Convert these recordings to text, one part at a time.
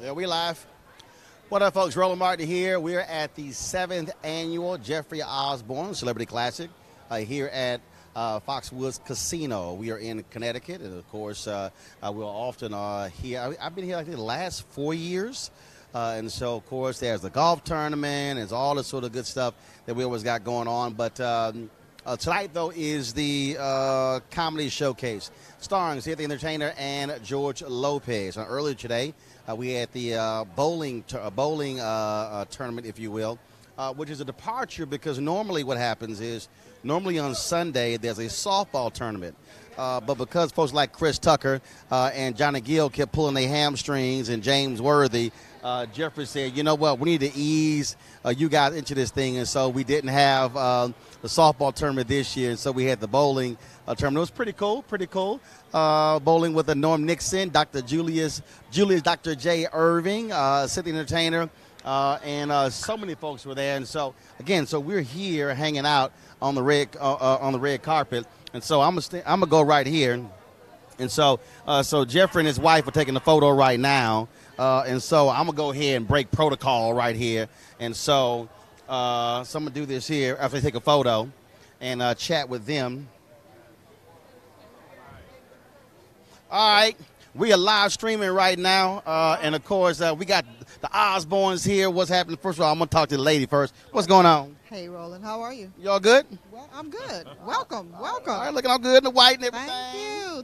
Yeah, we live. What up, folks? Roland Martin here. We're at the 7th annual Jeffrey Osborne Celebrity Classic here at Foxwoods Casino. We are in Connecticut, and of course, we're often here. I've been here, I think, the last 4 years. And so, of course, there's the golf tournament. There's all this sort of good stuff that we always got going on. But tonight, though, is the comedy showcase starring Sid the Entertainer and George Lopez. Earlier today, we had the bowling tournament, if you will, which is a departure because normally what happens is normally on Sunday there's a softball tournament. But because folks like Chris Tucker and Johnny Gill kept pulling their hamstrings and James Worthy, Jeffrey said, you know what, we need to ease you guys into this thing. And so we didn't have the softball tournament this year. And so we had the bowling tournament. It was pretty cool. Bowling with the Norm Nixon, Dr. Julius Dr. J. Irving, Sid the Entertainer, and so many folks were there. And so, again, we're here hanging out on the red carpet. And so I'm gonna go right here, and so Jeffrey and his wife are taking the photo right now, and so I'm gonna go ahead and break protocol right here, and so I'm gonna do this here after they take a photo, and chat with them. All right, we are live streaming right now, and of course we got the Osbornes here. What's happening? First of all, I'm gonna talk to the lady first. What's going on? Hey, Roland, how are you? Y'all good? Well, I'm good. Welcome. All right, looking all good in the white and everything.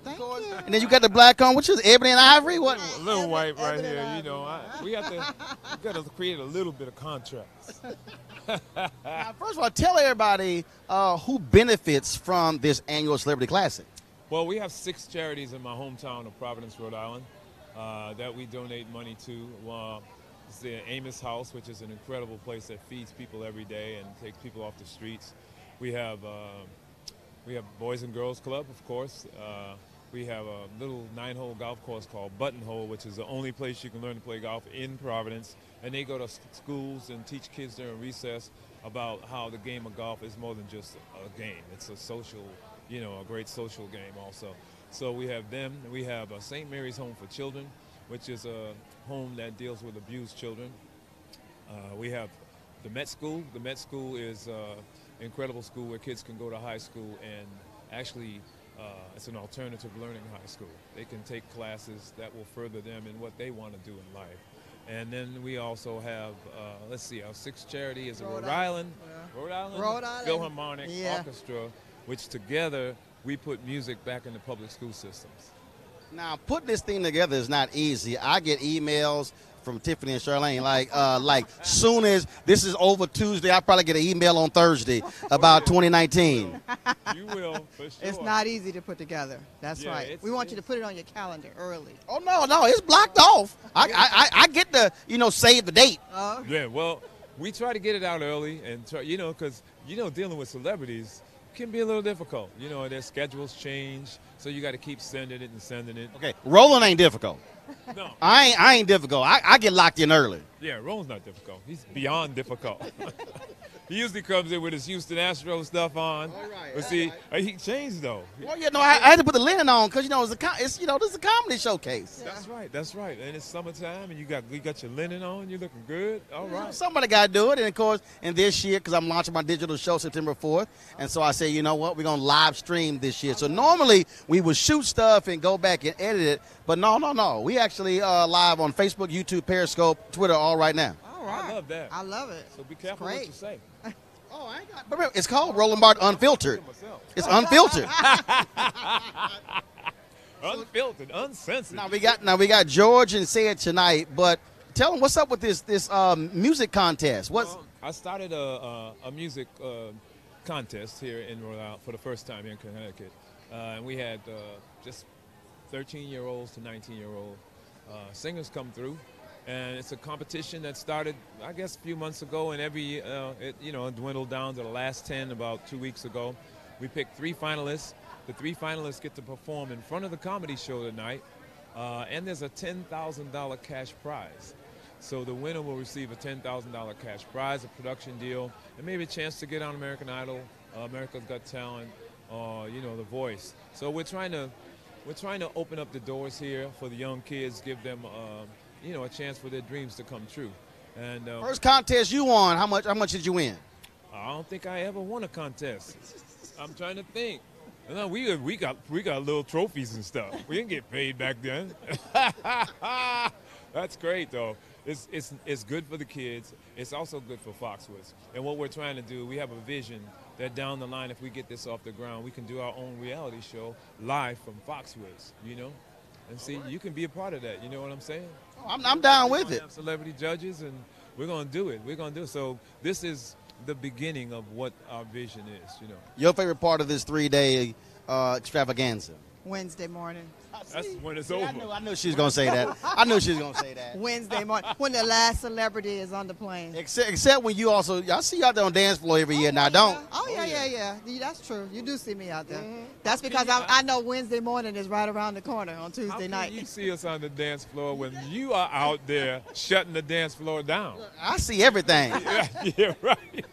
Thank you. And then you got the black on, which is ebony and ivory. What? A little white right here, you know. We got to create a little bit of contrast. Now, first of all, tell everybody who benefits from this annual Celebrity Classic. Well, we have 6 charities in my hometown of Providence, Rhode Island, that we donate money to. It's the Amos House, which is an incredible place that feeds people every day and takes people off the streets. We have Boys and Girls Club, of course. We have a little 9-hole golf course called Buttonhole, which is the only place you can learn to play golf in Providence. And they go to schools and teach kids during recess about how the game of golf is more than just a game. It's a social, a great social game also. So we have them. We have St. Mary's Home for Children, which is a home that deals with abused children. We have the Met School. The Met School is an incredible school where kids can go to high school and actually it's an alternative learning high school. They can take classes that will further them in what they want to do in life. And then we also have, our 6th charity is Rhode Island Philharmonic Orchestra, which together we put music back in the public school systems. Now, putting this thing together is not easy. I get emails from Tiffany and Charlene, like soon as this is over Tuesday, I probably get an email on Thursday about 2019. You will, for sure. It's not easy to put together. That's right. We want you to put it on your calendar early. Oh, no, it's blocked off. I get to, save the date. Yeah, well, we try to get it out early and try, because, dealing with celebrities can be a little difficult. Their schedules change, so you got to keep sending it. Okay, Roland ain't difficult. No. I ain't difficult. I get locked in early. Yeah, Roland's not difficult. He's beyond difficult. He usually comes in with his Houston Astros stuff on. All right. But see, he changed though. Well, I had to put the linen on because this is a comedy showcase. Yeah. That's right. And it's summertime, and you got your linen on. You're looking good. All right. Somebody got to do it, and of course, and this year because I'm launching my digital show September 4th, and so I say, you know what, we're gonna live stream this year. So normally we would shoot stuff and go back and edit it, but no, we actually live on Facebook, YouTube, Periscope, Twitter, all right now. All right. I love that. I love it. So be careful what you say. Oh, I ain't got. But remember, it's called Roland Martin Unfiltered. It's unfiltered. Unfiltered, uncensored. Now we got George and Sid tonight, but tell them what's up with this music contest. I started a music contest here in Rhode Island for the first time here in Connecticut, and we had just 13-year-olds to 19-year-old singers come through. And it's a competition that started, I guess, a few months ago, and it dwindled down to the last 10 about 2 weeks ago. We picked 3 finalists. The 3 finalists get to perform in front of the comedy show tonight, and there's a $10,000 cash prize. So the winner will receive a $10,000 cash prize, a production deal, and maybe a chance to get on American Idol, America's Got Talent, The Voice. So we're trying to open up the doors here for the young kids, give them a chance for their dreams to come true. And first contest you won, how much did you win? I don't think I ever won a contest. I'm trying to think. No, we got little trophies and stuff. We didn't get paid back then. That's great though. It's good for the kids. It's also good for Foxwoods. And what we're trying to do, we have a vision that down the line, if we get this off the ground, we can do our own reality show live from Foxwoods. And see, you can be a part of that. You know what I'm saying? I'm down with it. Have celebrity judges, and we're gonna do it. So this is the beginning of what our vision is. Your favorite part of this 3-day extravaganza? Wednesday morning. That's when it's over. I knew she was going to say that. I knew she was going to say that. Wednesday morning, when the last celebrity is on the plane. Except when you also, I see you out there on dance floor every year. Now, don't. Yeah. That's true. You do see me out there. Mm-hmm. That's because I know Wednesday morning is right around the corner on Tuesday night. You see us on the dance floor when you are out there shutting the dance floor down. I see everything. Yeah, right.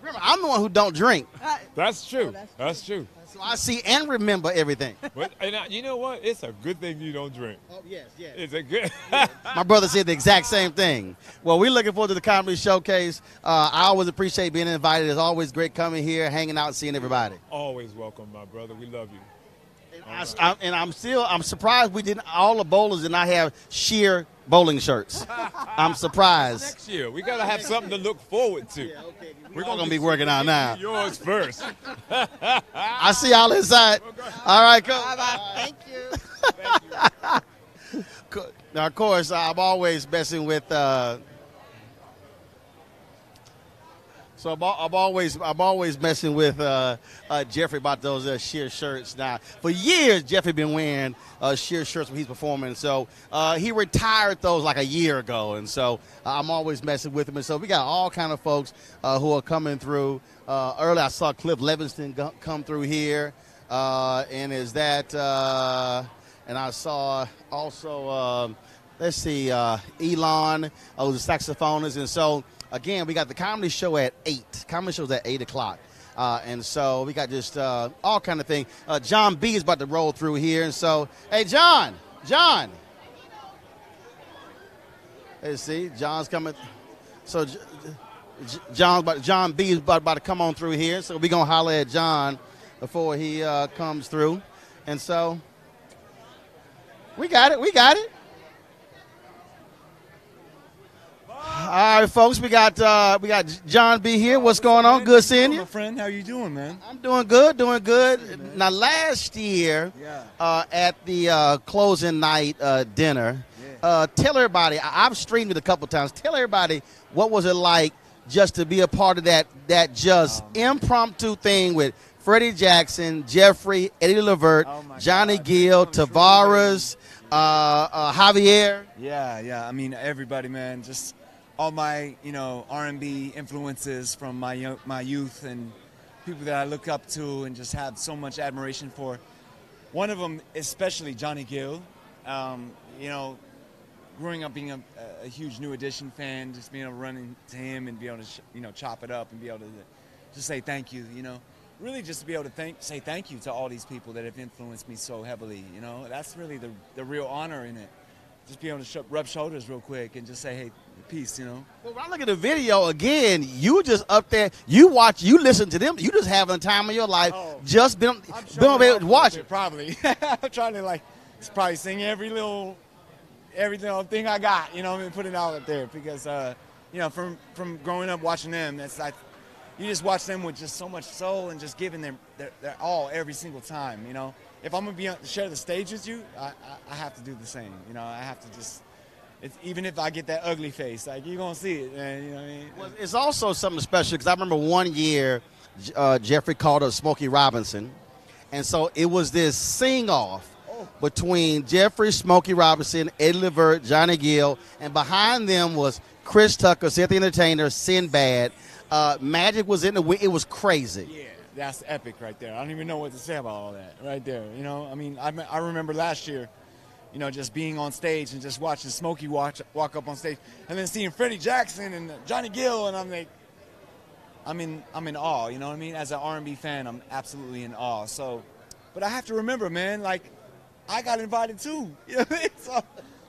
Remember, I'm the one who don't drink. That's true. That's true. So I see and remember everything. But you know what? It's a good thing you don't drink. Oh, yes. It's a good. My brother said the exact same thing. Well, we're looking forward to the comedy showcase. I always appreciate being invited. It's always great coming here, hanging out, and seeing everybody. Always welcome, my brother. We love you. I'm surprised we didn't. All the bowlers did not have sheer bowling shirts. I'm surprised. Next year, we gotta have something to look forward to. Yeah, okay. We're gonna be working out now. Yours first. I see y'all inside. All right, cool. Thank you. Now, of course, I'm always messing with. So I'm always messing with Jeffrey about those sheer shirts. Now, for years, Jeffrey been wearing sheer shirts when he's performing. So he retired those like a year ago, and so I'm always messing with him. And so we got all kind of folks who are coming through. Earlier, I saw Cliff Levingston come through here, and I saw also let's see, Elon, who's a saxophonist, and so. Again, we got the comedy show at 8. Comedy show's at 8 o'clock. And so we got just all kind of things. John B. is about to roll through here. And so, hey, John. Let's see, John's coming. So John B. is about to come on through here. So we're going to holler at John before he comes through. And so we got it. All right, folks, we got John B. here. What's going on? Good seeing you. My friend, how you doing, man? I'm doing good. Now, last year at the closing night dinner, tell everybody, I've streamed it a couple times. Tell everybody what was it like just to be a part of that impromptu thing with Freddie Jackson, Jeffrey, Eddie Levert, Johnny Gill, Tavares, Javier. Yeah. I mean, everybody, man. Just all my, R&B influences from my youth and people that I look up to and just have so much admiration for. One of them, especially Johnny Gill. Growing up being a huge New Edition fan, just being able to run into him and be able to, chop it up and be able to just say thank you, Really just to be able to say thank you to all these people that have influenced me so heavily, That's really the real honor in it. Just be able to rub shoulders real quick and just say, hey, peace, Well, when I look at the video again, you just up there, you listen to them, you just having the time of your life, just been able to watch it. Probably. I'm trying to probably sing every little thing I got, and put it out there because, from growing up watching them, that's like, you just watch them with just so much soul and just giving them their all every single time, If I'm going to share the stage with you, I have to do the same, I have to just, even if I get that ugly face, you're going to see it, man, you know what I mean? Well, it's also something special because I remember one year Jeffrey called up Smokey Robinson, and so it was this sing-off between Jeffrey, Smokey Robinson, Eddie Levert, Johnny Gill, and behind them was Chris Tucker, Seth the Entertainer, Sinbad. Magic was in the wing. It was crazy. Yeah, that's epic right there. I don't even know what to say about all that right there. I remember last year, just being on stage and just watching Smokey walk up on stage and then seeing Freddie Jackson and Johnny Gill, and I'm like, I'm in awe, you know what I mean? As an R&B fan, I'm absolutely in awe. So, but I have to remember, man, I got invited too. You know what I mean? So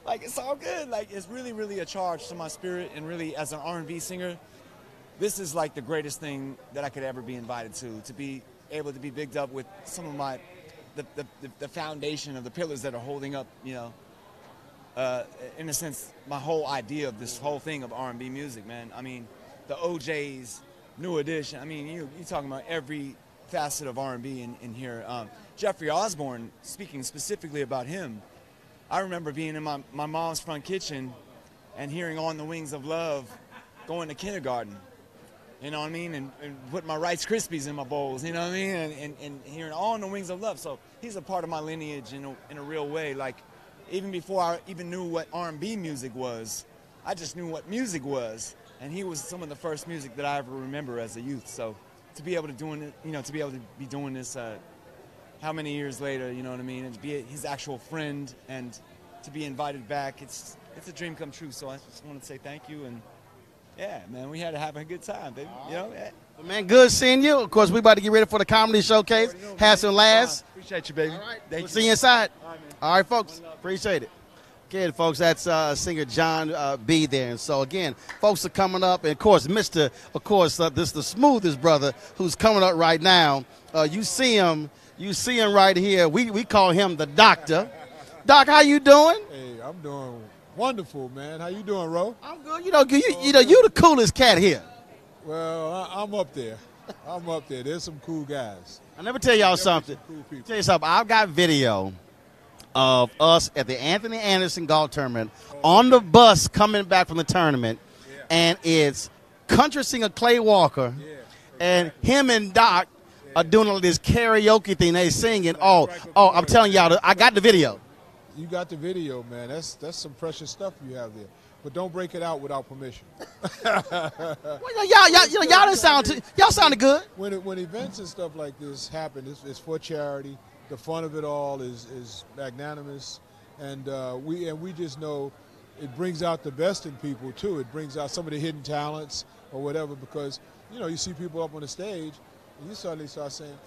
Like, it's all good. Like, it's really, really a charge to my spirit. And really, as an R&B singer, this is like the greatest thing that I could ever be invited to be able to be bigged up with some of my, the foundation of the pillars that are holding up, you know, in a sense, my whole idea of this whole thing of R&B music, man. I mean, the OJs, New Edition. I mean, you're talking about every facet of R&B in here. Jeffrey Osborne, speaking specifically about him, I remember being in my mom's front kitchen and hearing On the Wings of Love going to kindergarten, you know what I mean, and putting my Rice Krispies in my bowls, you know what I mean, and hearing On the Wings of Love. So he's a part of my lineage in a real way. Like, even before I even knew what R&B music was, I just knew what music was, and he was some of the first music that I ever remember as a youth. So to be able to be doing this, how many years later, you know what I mean, and to be his actual friend and to be invited back, it's a dream come true. So I just want to say thank you, and yeah, man, we had to have a good time, baby. You know, yeah. Well, man, good seeing you. Of course, we about to get ready for the comedy showcase. Have some laughs. Appreciate you, baby. All right, Thank we'll you. see you inside. All right, man. All right, folks. Appreciate it. Again, folks, that's singer John B. there. And so, again, folks are coming up. And, of course, this is the smoothest brother who's coming up right now. You see him right here. We call him the doctor. Doc, how you doing? Hey, I'm doing wonderful, man. How you doing, Ro? I'm good. You know, you the coolest cat here. Well, I'm up there. I'm up there. There's some cool guys. I'll never tell y'all something. Some cool people. Tell you something. I've got video of us at the Anthony Anderson Golf Tournament on the bus coming back from the tournament, and it's country singer Clay Walker, and him and Doc are doing all this karaoke thing. They singing. Oh, I'm telling y'all, I got the video. You got the video, man. That's some precious stuff you have there. But don't break it out without permission. Well, y'all didn't sound y'all sounded good. When events and stuff like this happen, it's for charity. The fun of it all is magnanimous, and we just know it brings out the best in people too. It brings out some of the hidden talents or whatever, because you see people up on the stage, and you suddenly start saying,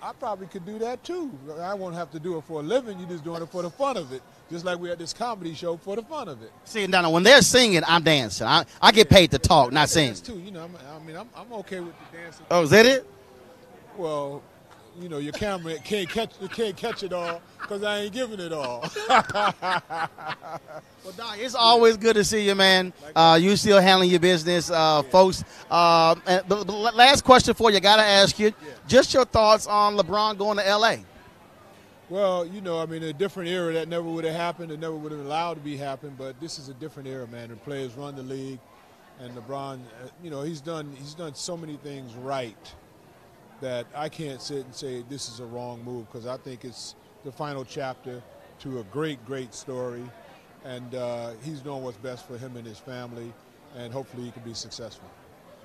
I probably could do that too. I won't have to do it for a living. You're just doing it for the fun of it, just like we had this comedy show for the fun of it. See, Donna, when they're singing, I'm dancing. I get paid to talk, not sing. Too, I'm okay with the dancing. Oh, is that it? Well, your camera can't catch it all because I ain't giving it all. Well, Doc, it's always good to see you, man. You still handling your business, folks. And the last question for you, got to ask you, just your thoughts on LeBron going to L.A. Well, a different era that never would have happened. It never would have allowed to be happen. But this is a different era, man. The players run the league, and LeBron, he's done so many things right that I can't sit and say this is a wrong move, because I think it's the final chapter to a great, great story, and he's doing what's best for him and his family, and hopefully he can be successful.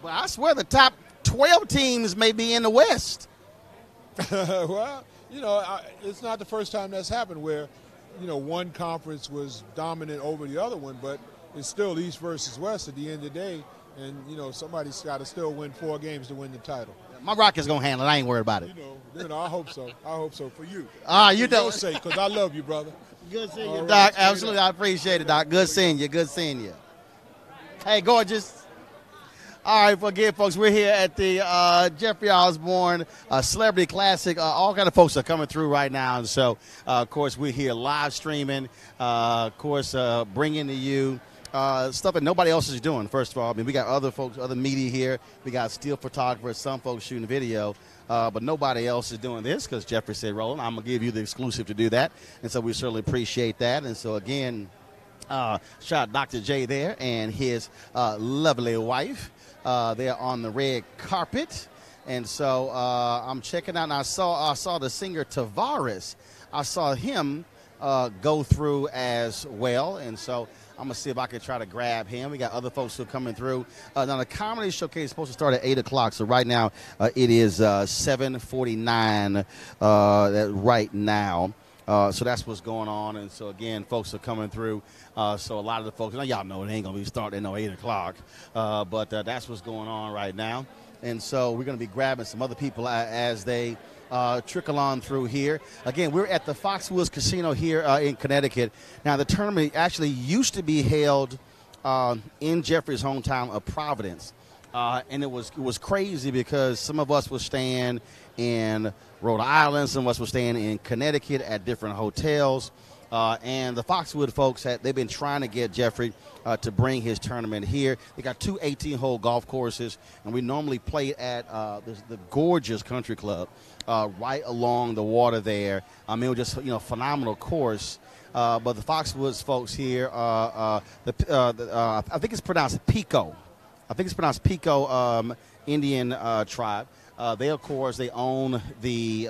Well, I swear the top 12 teams may be in the West. Well, it's not the first time that's happened where, one conference was dominant over the other one, but it's still East versus West at the end of the day, and, somebody's got to still win 4 games to win the title. My Rockets going to handle it. I ain't worried about it. I hope so. I hope so for you. You for your sake, because I love you, brother. Good seeing you, Doc. Absolutely. I appreciate it, Doc. Good seeing you. Good seeing you. Hey, gorgeous. All right, again, folks, we're here at the Jeffrey Osborne Celebrity Classic. All kind of folks are coming through right now. And so, of course, we're here live streaming, bringing to you stuff that nobody else is doing, first of all. We got other folks, other media here. We got still photographers, some folks shooting video. But nobody else is doing this because Jeffrey said, Roland, I'm going to give you the exclusive to do that. And so we certainly appreciate that. And so, again, shout out Dr. J there and his lovely wife. They're on the red carpet. And so I'm checking out, and I saw the singer Tavares. I saw him go through as well. And so I'm going to see if I can try to grab him. We got other folks who are coming through. Now, the comedy showcase is supposed to start at 8 o'clock. So right now it is 7:49 right now. So that's what's going on. And so, again, folks are coming through. So a lot of the folks, y'all know it ain't going to be starting at 8 o'clock. But that's what's going on right now. And so we're going to be grabbing some other people as they trickle on through here. Again, we're at the Foxwoods Casino here in Connecticut. Now, the tournament actually used to be held in Jeffrey's hometown of Providence. And it was crazy because some of us were staying in Rhode Island, some of us were staying in Connecticut at different hotels. And the Foxwood folks, they've been trying to get Jeffrey to bring his tournament here. They got 2 18-hole golf courses, and we normally play at the gorgeous country club right along the water there. I mean, it was just, phenomenal course. But the Foxwoods folks here, I think it's pronounced Pico. I think it's pronounced Pico Indian tribe. They, of course, they own the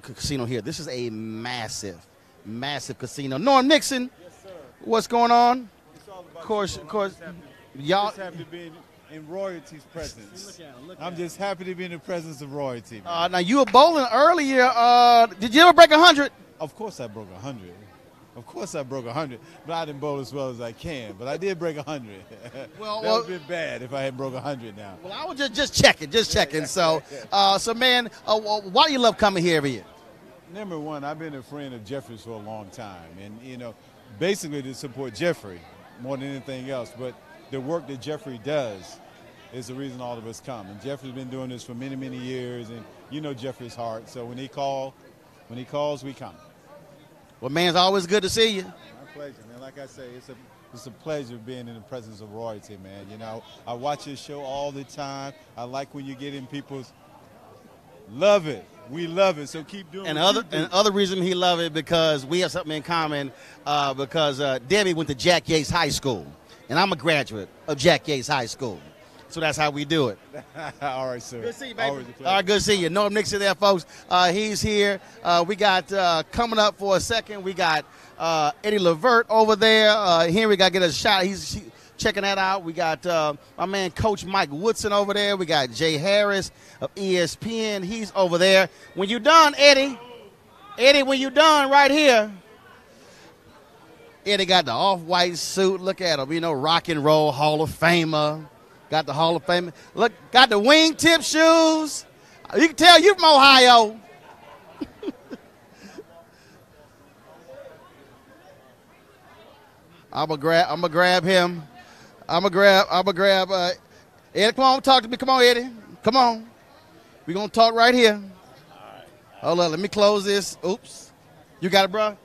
casino here. This is a massive casino. Norm Nixon, yes, sir. What's going on? It's all about Of course, y'all. y'all. Just happy to be in royalty's presence. I'm just happy to be in the presence of royalty. Now, you were bowling earlier. Did you ever break 100? Of course I broke 100. Of course I broke 100, but I didn't bowl as well as I can. But I did break 100. Well, that would have been bad if I had broke 100 now. Well, I was just checking. So, man, why do you love coming here every year? Number one, I've been a friend of Jeffrey's for a long time, and basically to support Jeffrey more than anything else. But the work that Jeffrey does is the reason all of us come. And Jeffrey's been doing this for many, many years, and you know Jeffrey's heart. So when he calls, we come. Well, man, it's always good to see you. My pleasure, man. Like I say, it's a pleasure being in the presence of royalty, man. I watch your show all the time. I like when you get in people's love it. We love it, so keep doing it. And other reason he love it because we have something in common. Because Debbie went to Jack Yates High School, and I'm a graduate of Jack Yates High School. So that's how we do it. All right, sir. Good to see you, baby. Always a pleasure. All right, good to see you. Norm Nixon there, folks. He's here. We got coming up for a second. We got Eddie Levert over there. Here we got to get a shot. He's checking that out. We got my man Coach Mike Woodson over there. We got Jay Harris of ESPN. He's over there. When you done, Eddie, when you done right here. Eddie got the off-white suit. Look at him. Rock and roll Hall of Famer. Got the Hall of Fame. Look, got the wingtip shoes. You can tell you from Ohio. I'm gonna grab him. I'm gonna grab Eddie, come on, talk to me. Come on, Eddie. Come on. We're gonna talk right here. All right. Hold on, let me close this. Oops. You got it, bro?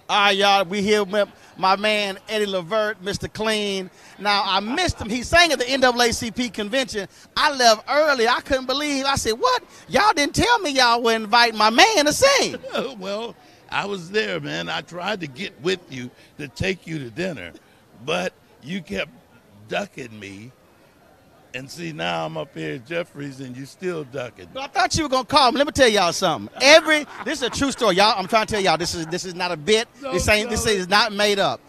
All right, y'all. We here with my man Eddie Levert, Mr. Clean. Now, I missed him. He sang at the NAACP convention. I left early. I couldn't believe. I said, what? Y'all didn't tell me y'all were inviting my man to sing. Well, I was there, man. I tried to get with you to take you to dinner, but you kept ducking me. And see, now I'm up here at Jeffrey's and you still ducking. But I thought you were going to call me. Let me tell y'all something. This is a true story. Y'all, I'm trying to tell y'all, this is not a bit. This is not made up.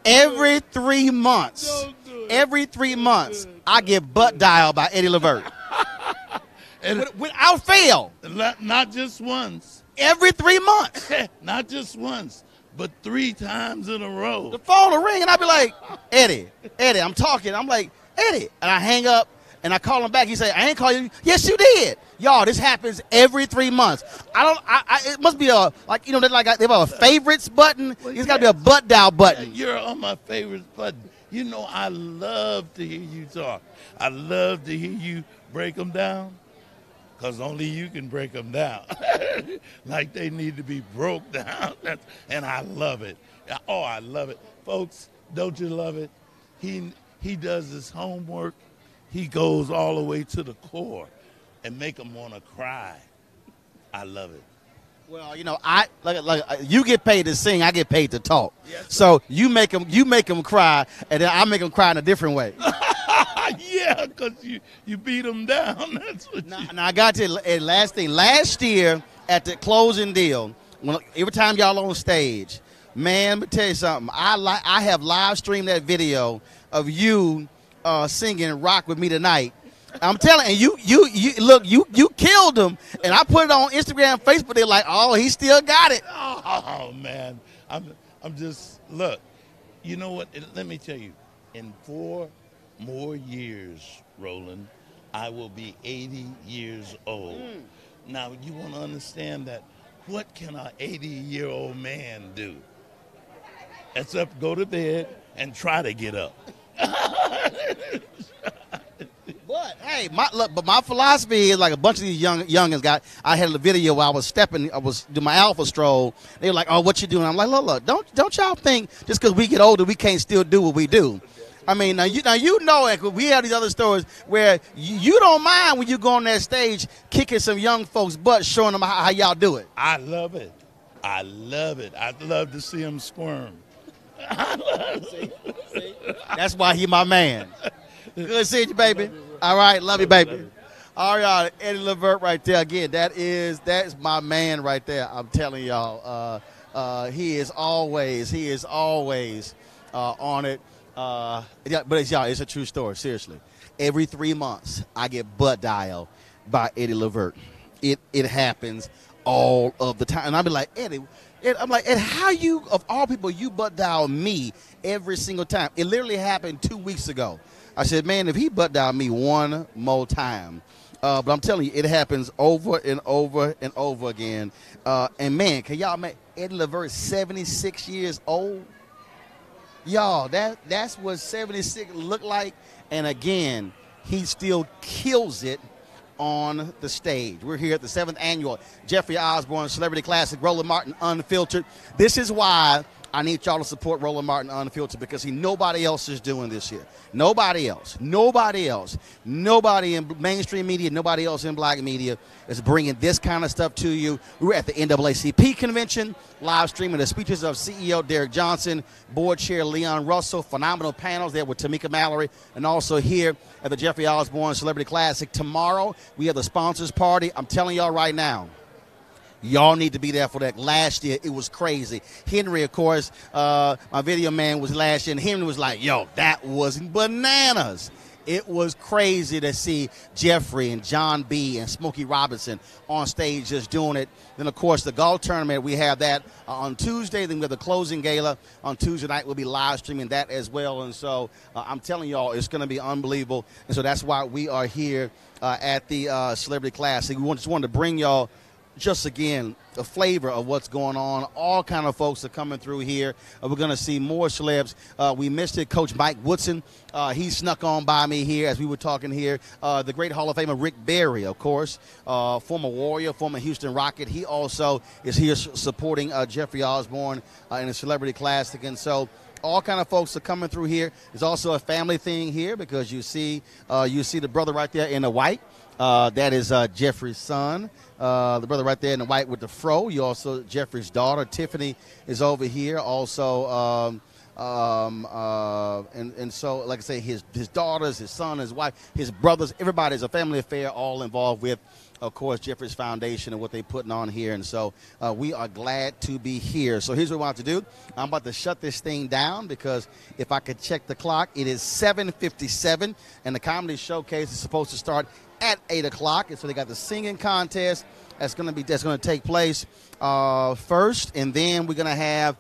Every 3 months, I get butt dialed by Eddie Levert. And without fail. Not just once. Every 3 months. Not just once, but 3 times in a row. The phone will ring and I'll be like, Eddie, I'm talking. I'm like, Eddie. And I hang up. And I call him back. He say, I ain't call you. Yes, you did. Y'all, this happens every 3 months. It must be they have a favorites button. It's got to be a butt dial button. You're on my favorites button. I love to hear you talk. I love to hear you break them down because only you can break them down. Like they need to be broke down. And I love it. Oh, I love it. Folks, don't you love it? He does his homework. He goes all the way to the core and make them want to cry. I love it. Well, I you get paid to sing, I get paid to talk. Yes, so you make them cry, and then I make them cry in a different way. Yeah, because you beat them down. That's what now I got to last thing. Last year at the closing deal, every time y'all on stage, man, let me tell you something. I have live streamed that video of you singing "Rock with Me Tonight." I'm telling you, you killed him, and I put it on Instagram, Facebook. They're like, "Oh, he still got it." Oh man, I'm just look. You know what? Let me tell you, in 4 more years, Roland, I will be 80 years old. Now, you want to understand that what can an 80-year-old man do except go to bed and try to get up? But hey, my philosophy is like a bunch of these youngins got. I had a video where I was doing my alpha stroll. They were like, "Oh, what you doing?" I'm like, "Look, don't y'all think just because we get older we can't still do what we do." I mean, now you know it. 'Cause we have these other stories where you don't mind when you go on that stage kicking some young folks' butts, showing them how y'all do it. I love it. I love it. I'd love to see them squirm. See? That's why he my man. Good seeing you, baby. All right, love you, baby. All right, Eddie Levert right there. Again, that's my man right there. I'm telling y'all, he is always on it. Yeah, but it's a true story. Seriously, every 3 months I get butt dialed by Eddie Levert. It happens all of the time, and I'll be like, Eddie. I'm like, and how you, of all people, you butt dial me every single time? It literally happened 2 weeks ago. I said, man, if he butt dial me one more time, but I'm telling you, it happens over and over and over again. And man, can y'all make Eddie Levert 76 years old? Y'all, that's what 76 look like. And again, he still kills it on the stage. We're here at the 7th annual Jeffrey Osborne Celebrity Classic, Roland Martin Unfiltered. This is why I need y'all to support Roland Martin Unfiltered, because nobody else is doing this here. Nobody else. Nobody in mainstream media, nobody else in black media is bringing this kind of stuff to you. We were at the NAACP convention, live streaming the speeches of CEO Derek Johnson, board chair Leon Russell, phenomenal panels there with Tamika Mallory, and also here at the Jeffrey Osborne Celebrity Classic. Tomorrow, we have the sponsors party. I'm telling y'all right now, y'all need to be there for that. Last year, it was crazy. Henry, of course, my video man was last year, and Henry was like, yo, that was bananas. It was crazy to see Jeffrey and John B. and Smokey Robinson on stage just doing it. Then, of course, the golf tournament, we have that on Tuesday. Then we have the closing gala on Tuesday night. We'll be live streaming that as well. And so I'm telling y'all, it's going to be unbelievable. And so that's why we are here at the Celebrity Classic. We just wanted to bring y'all just, again, a flavor of what's going on. All kind of folks are coming through here. We're going to see more celebs. We missed it. Coach Mike Woodson, he snuck on by me here as we were talking here. The great Hall of Famer Rick Barry, of course, former Warrior, former Houston Rocket. He also is here supporting Jeffrey Osborne in the Celebrity Classic. And so all kind of folks are coming through here. There's also a family thing here because you see the brother right there in the white. That is Jeffrey's son. The brother right there in the white with the fro. You also, Jeffrey's daughter, Tiffany, is over here. Also, and so, like I say, his daughters, his son, his wife, his brothers, everybody's a family affair, all involved with, of course, Jeffrey's Foundation and what they're putting on here. And so we are glad to be here. So here's what we want to do. I'm about to shut this thing down because if I could check the clock, it is 7:57, and the comedy showcase is supposed to start at 8 o'clock. And so they got the singing contest that's going to take place first, and then we're going to have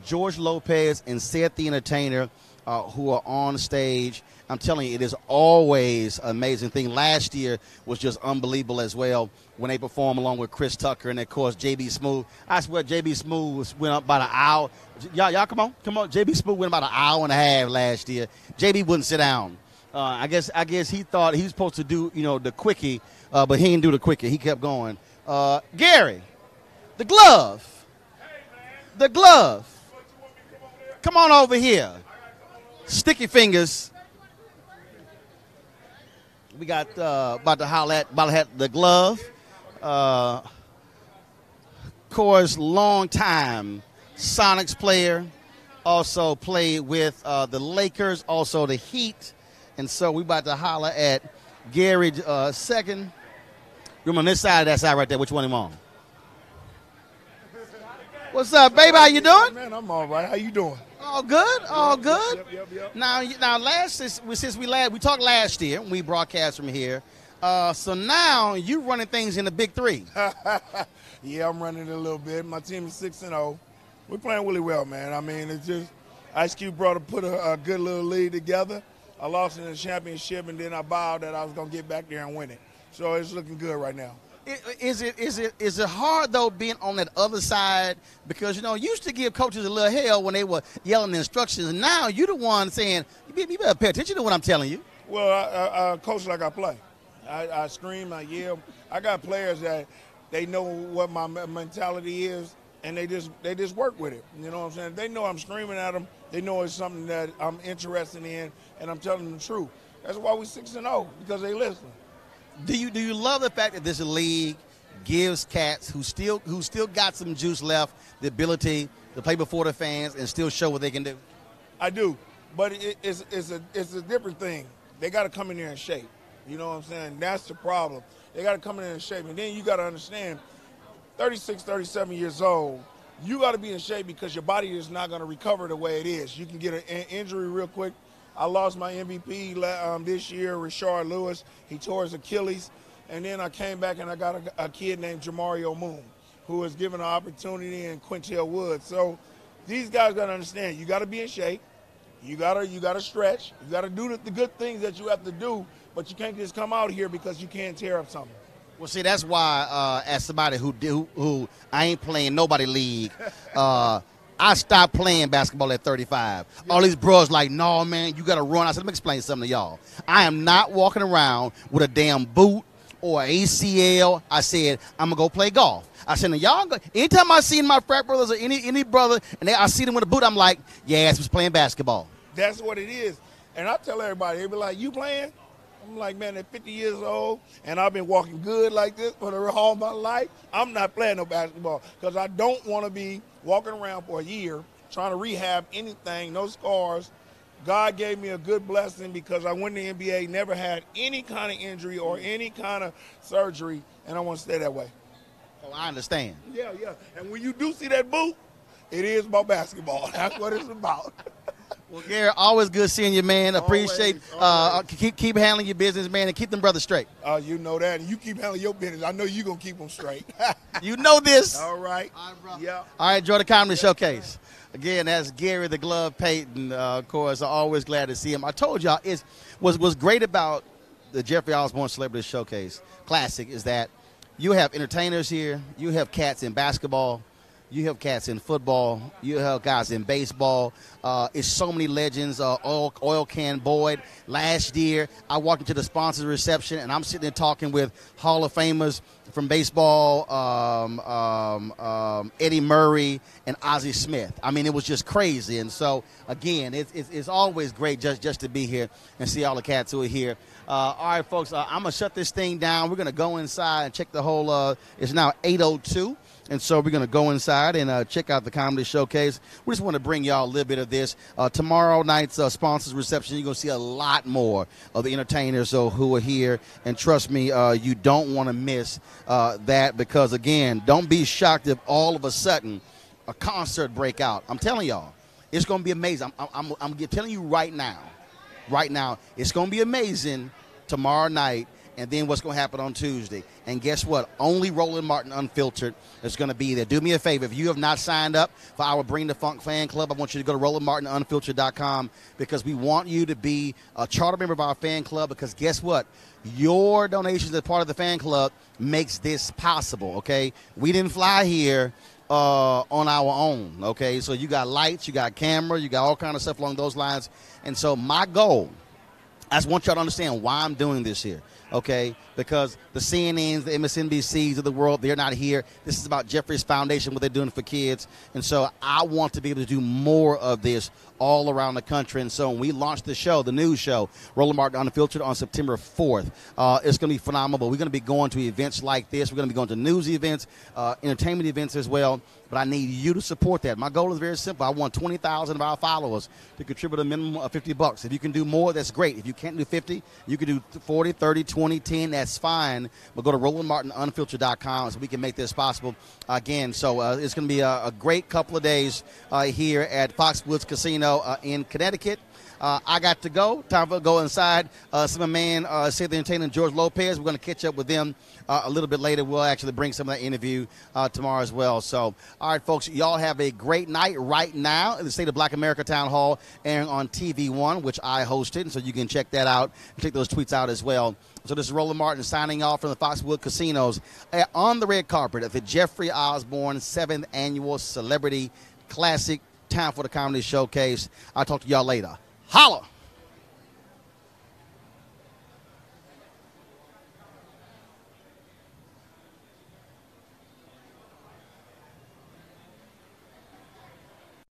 George Lopez and Seth the Entertainer who are on stage. I'm telling you, it is always an amazing thing. Last year was just unbelievable as well when they performed along with Chris Tucker and, of course, J.B. Smoove. I swear J.B. Smoove went up about an hour. Y'all come on. J.B. Smoove went about an hour and a half last year. J.B. wouldn't sit down. I guess he thought he was supposed to do, the quickie, but he didn't do the quickie. He kept going. Gary, the glove. The glove. Come on over here. Sticky fingers. We got about to holler at the glove. Of course, long-time Sonics player. Also played with the Lakers, also the Heat. And so we about to holler at Gary second. You're on this side of that side right there. Which one am on? What's up, baby? How you doing? Man, I'm all right. How you doing? All good. All good. Yep. Now, since we talked last year, we broadcast from here. So now you running things in the Big Three. Yeah, I'm running it a little bit. My team is 6-0. We're playing really well, man. I mean, it's just Ice Cube put a good little lead together. I lost in the championship, and then I vowed that I was going to get back there and win it. So it's looking good right now. Is it hard though being on that other side, because you used to give coaches a little hell when they were yelling the instructions, and now you're the one saying you better pay attention to what I'm telling you. Well, I coach like I play. I scream, I yell. I got players that they know what my mentality is, and they just work with it. You know what I'm saying? They know I'm screaming at them. They know it's something that I'm interested in, and I'm telling them the truth. That's why we 6-0, because they listen. Do you love the fact that this league gives cats who still got some juice left the ability to play before the fans and still show what they can do? I do, but it's a different thing. They got to come in there in shape. You know what I'm saying? That's the problem. They got to come in there in shape, and then you got to understand, 36, 37 years old, you got to be in shape because your body is not going to recover the way it is. You can get an injury real quick. I lost my MVP this year, Rashard Lewis. He tore his Achilles. And then I came back and I got a kid named Jamario Moon, who was given an opportunity in Quintel Woods. So these guys got to understand, you got to be in shape. You gotta stretch. You got to do the good things that you have to do, but you can't just come out here because you can't tear up something. Well, see, that's why as somebody who I ain't playing nobody league, I stopped playing basketball at 35. All these bros like, no, man, you got to run. I said, let me explain something to y'all. I am not walking around with a damn boot or ACL. I said, I'm going to go play golf. I said, now y'all, anytime I see my frat brothers or any brother, and I see them with a boot, I'm like, yeah, I was playing basketball. That's what it is. And I tell everybody, they be like, you playing? I'm like, man, at 50 years old, and I've been walking good like this for all my life. I'm not playing no basketball because I don't want to be walking around for a year trying to rehab anything, no scars. God gave me a good blessing because I went to the NBA, never had any kind of injury or any kind of surgery, and I want to stay that way. Oh, I understand. Yeah. And when you do see that boot, it is about basketball. That's what it's about. Well, Gary, always good seeing you, man. Appreciate keep handling your business, man, and keep them brothers straight. You know that, and you keep handling your business. I know you're going to keep them straight. You know this. All right. Yeah. All right, enjoy the Comedy Showcase. Again, that's Gary the Glove Payton. Of course, I'm always glad to see him. I told y'all, what's great about the Jeffrey Osborne Celebrity Showcase Classic is that you have entertainers here. You have cats in basketball. You have cats in football. You have guys in baseball. It's so many legends. Oil Can Boyd. Last year, I walked into the sponsors reception, and I'm sitting there talking with Hall of Famers from baseball, Eddie Murray and Ozzie Smith. I mean, it was just crazy. And so, again, it's always great just to be here and see all the cats who are here. All right, folks, I'm going to shut this thing down. We're going to go inside and check the whole it's now 8:02. And so we're going to go inside and check out the Comedy Showcase. We just want to bring y'all a little bit of this. Tomorrow night's sponsors reception, you're going to see a lot more of the entertainers who are here. And trust me, you don't want to miss that because, again, don't be shocked if all of a sudden a concert break out. I'm telling y'all, it's going to be amazing. I'm telling you right now, it's going to be amazing tomorrow night. And then what's going to happen on Tuesday. And guess what? Only Roland Martin Unfiltered is going to be there. Do me a favor. If you have not signed up for our Bring the Funk fan club, I want you to go to RolandMartinUnfiltered.com because we want you to be a charter member of our fan club because guess what? Your donations as part of the fan club makes this possible, okay? We didn't fly here on our own, okay? So you got lights, you got camera, you got all kind of stuff along those lines. And so my goal, I just want y'all to understand why I'm doing this here. Okay, because the CNNs, the MSNBCs of the world, they're not here. This is about Jeffrey's Foundation, what they're doing for kids. And so I want to be able to do more of this all around the country. And so when we launch the show, the news show, Roland Martin Unfiltered on September 4th, it's going to be phenomenal. We're going to be going to events like this. We're going to be going to news events, entertainment events as well. But I need you to support that. My goal is very simple. I want 20,000 of our followers to contribute a minimum of $50. If you can do more, that's great. If you can't do 50, you can do 40, 30, 20, 10. That's fine. But go to RolandMartinUnfiltered.com so we can make this possible again. So it's going to be a great couple of days here at Foxwoods Casino in Connecticut. I got to go. Time for go inside. Some of my man, Save the Entertainer, George Lopez. We're going to catch up with them a little bit later. We'll actually bring some of that interview tomorrow as well. So, all right, folks, y'all have a great night right now in the State of Black America Town Hall, airing on TV1, which I hosted. And so you can check that out and check those tweets out as well. So this is Roland Martin signing off from the Foxwoods Casinos on the red carpet at the Jeffrey Osborne 7th Annual Celebrity Classic. Time for the Comedy Showcase. I'll talk to y'all later. Holla!